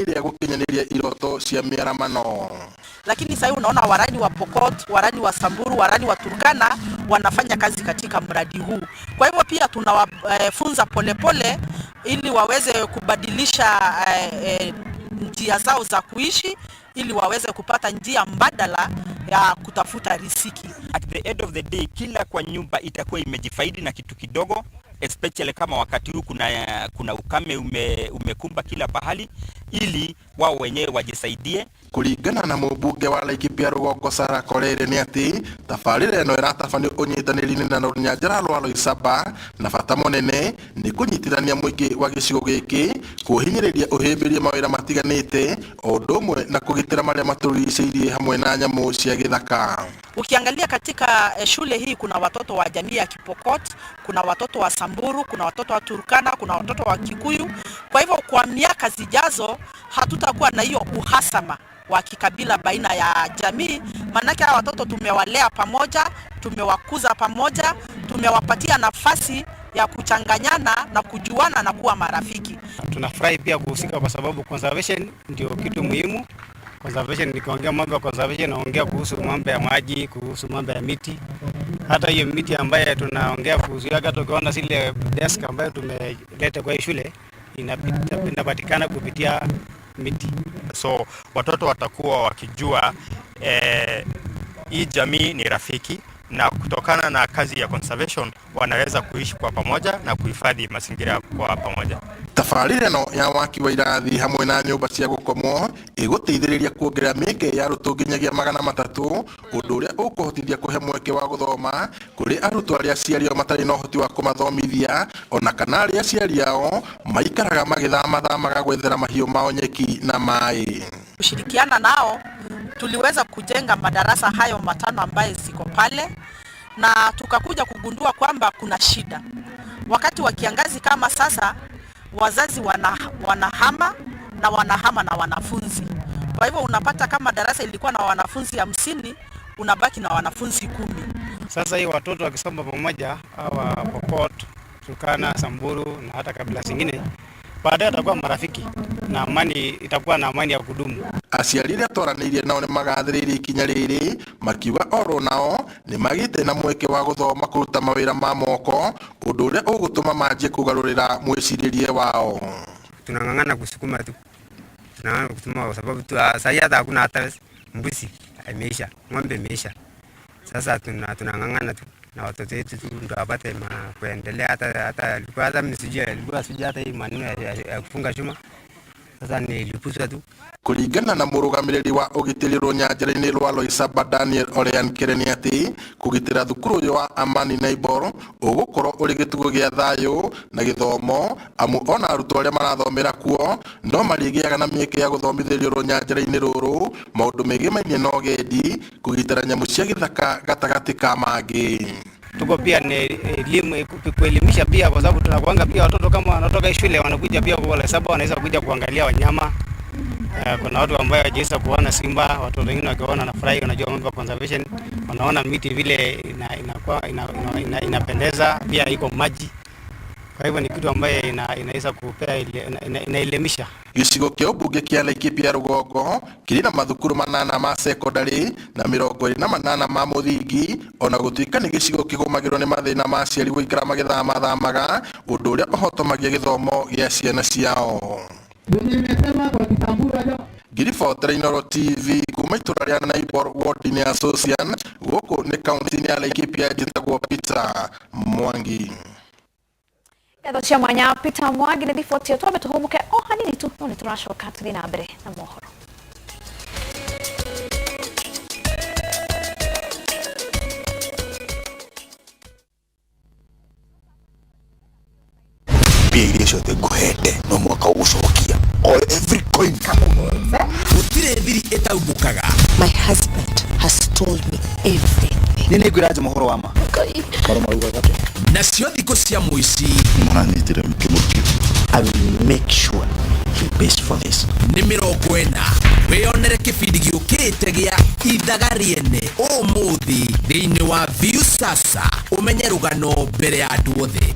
ithenya-inĩ rĩa gũkinyanĩria iroto cia mĩaramano. Lakini sasa unaona warani wa Pokot, warani wa Samburu, warani wa Turkana wanafanya kazi katika mradi huu. Kwa hivyo pia tunawafunza polepole ili waweze kubadilisha njia zao za kuishi ili waweze kupata njia mbadala ya kutafuta riziki. At the end of the day, kila kwa nyumba itakuwa imejifaidi na kitu kidogo, especially kama wakati huu kuna ukame umekumba kila pahali, ili wao wenyewe wajisaidie. Kuringana na mũmbunge wa Laikipia Rũgongo Sarah Korere nĩ atĩ tabarĩra ĩno ĩratabanio ũnyitanĩri-inĩ na rũnyanjara rwa Loisaba na bata mũnene nĩ kũnyitithania mũingĩ wa gĩcigo gĩkĩ, kũhinyĩrĩria ũhĩmbĩrie mawĩra matiganĩte o ũndũ ũmwe na kũgitĩra marĩa matũrigicĩirie hamwe na nyamũ cia gĩthaka. Ukiangalia katika shule hii kuna watoto wa jamii ya Kipokot, kuna watoto wa Samburu, kuna watoto wa Turkana, kuna watoto wa Kikuyu. Kwa hivyo kwa miaka zijazo hatutakuwa na hiyo uhasama wa kikabila baina ya jamii, manake hawa watoto tumewalea pamoja, tumewakuza pamoja, tumewapatia nafasi ya kuchanganyana na kujuana na kuwa marafiki. Tunafurahi pia kuhusika kwa sababu conservation ndio kitu muhimu. Conservation, nikiongea mambo ya conservation naongea kuhusu mambo ya maji, kuhusu mambo ya miti. Hata hiyo miti ambayo tunaongea kuhusu yake, tukiona zile desk ambayo tumeleta kwa shule inapatikana kupitia miti. So watoto watakuwa wakijua hii jamii ni rafiki, na kutokana na kazi ya conservation wanaweza kuishi kwa pamoja na kuhifadhi mazingira kwa pamoja. Tabarĩra ĩno ya waki wa irathi hamwe na nyũmba cia gũkomwo ĩgũteithĩrĩria kuongerera mĩeke ya arutwo nginyagia 300, ũndũ ũrĩa ũkũhotithia kũhe mweke wa gũthoma kũrĩ arutwo arĩa aciari ao matarĩ na ũhoti wa kũmathomithia, ona kana arĩa aciari ao maikaraga magĩthamaga gwethera mahiũ mao nyeki na maĩ. Kushirikiana nao tuliweza kujenga madarasa hayo 5 ambayo ziko pale, na tukakuja kugundua kwamba kuna shida. Wakati wa kiangazi kama sasa, wazazi wanahama na wanafunzi. Kwa hivyo unapata kama darasa ilikuwa na wanafunzi 50, unabaki na wanafunzi 10. Sasa hii watoto wakisoma pamoja, hawa Pokot, Turkana, Samburu na hata kabila zingine, baadaye atakuwa marafiki na amani, itakuwa na amani ya kudumu. Aciari arĩa twaranĩirie nao nĩ magathĩrĩirie ikinya rĩrĩ, makiuga oro nao nĩ magĩte na mweke wa gũthoma kũruta mawĩra ma moko, ũndũ ũrĩa ũgũtũma manjie kũgarũrĩra mwĩcirĩrie wao. Tunang'ang'ana kusukuma tu, tunang'ang'ana kusukuma kwa sababu sasa hata hakuna hata mbuzi imeisha, ng'ombe imeisha. Sasa tunang'ang'ana tu na watoto wetu tu ndio wapate kuendelea. Hata msijia hata hii maneno ya kufunga chuma, sasa nilipuzwa tu. Kũringana na mũrũgamĩrĩri wa ũgitĩri rũnyanjara-inĩ rwa Loisaba Daniel Oleankere nĩ atĩ kũgitĩra thukuru ũyũ wa Amani Neighbor ũgũkorwo ũrĩ gĩtugũ gĩa thayũ na gĩthomo, amu ona arutwo arĩa marathomera kuo no marĩgĩaga na mĩeke ya gũthomithĩrio rũnyanjara-inĩ rũrũ maũndũ megemainie na ũgendi, kũgitĩra nyamũ cia gĩthaka gatagatĩ ka mangĩ. Tuko pia ni elimu, kuelimisha pia, kwa sababu tunakuanga pia watoto kama wanatoka shule wanakuja pia kwa Loisaba, wanaweza kuja kuangalia wanyama. Kuna watu ambao hawajaweza kuona simba, watoto wengine wakiona na furahi, unajua mambo ya conservation, wanaona miti vile inapendeza, pia iko maji. Kwa hivyo ni kitu ambaye inaweza kupea inaelimisha. Gĩcigo kĩa ũmbunge kĩa Laikipia Rũgongo kĩrĩ na mathukuru 8 ma secondary na 28 ma mũthingi, ona gũtuĩka nĩ gĩcigo kĩgũmagĩrwo nĩ mathĩna ma aciari gũikara magĩthamaga, ũndũ ũrĩa ũhotomagia gĩthomo gĩa ciana ciao. Ngiribotera Inooro TV kuma itũra rĩa Neighbor ward-inĩ ya Association, gũkũ nĩ kaunti-inĩ ya Laikipia, njĩtagwo Peter Mwangi. Cia mwanya Peter Mwangi nĩ riboti ĩyo twamĩtũhũmũke o hanini tu, no nĩ tũracoka tũthiĩ na mbere na mohoro. Pia iria ciothe ngũhete no mwaka ũgũcokia, or every coin gũtirĩ thiri ĩtaumbukaga. My husband has told me everything. Nĩ ngwĩra mohoro wa ma nacio thikũ cia mũici mũranyitire mkĩmũkĩ. I will make sure he pays for this. Nĩ 40 wĩyonere kĩbindi gĩũkĩte gĩa ithaga rĩene ũmũthĩ thĩinĩ wa Viu Sasa, ũmenye rũgano mbere ya andũ othe.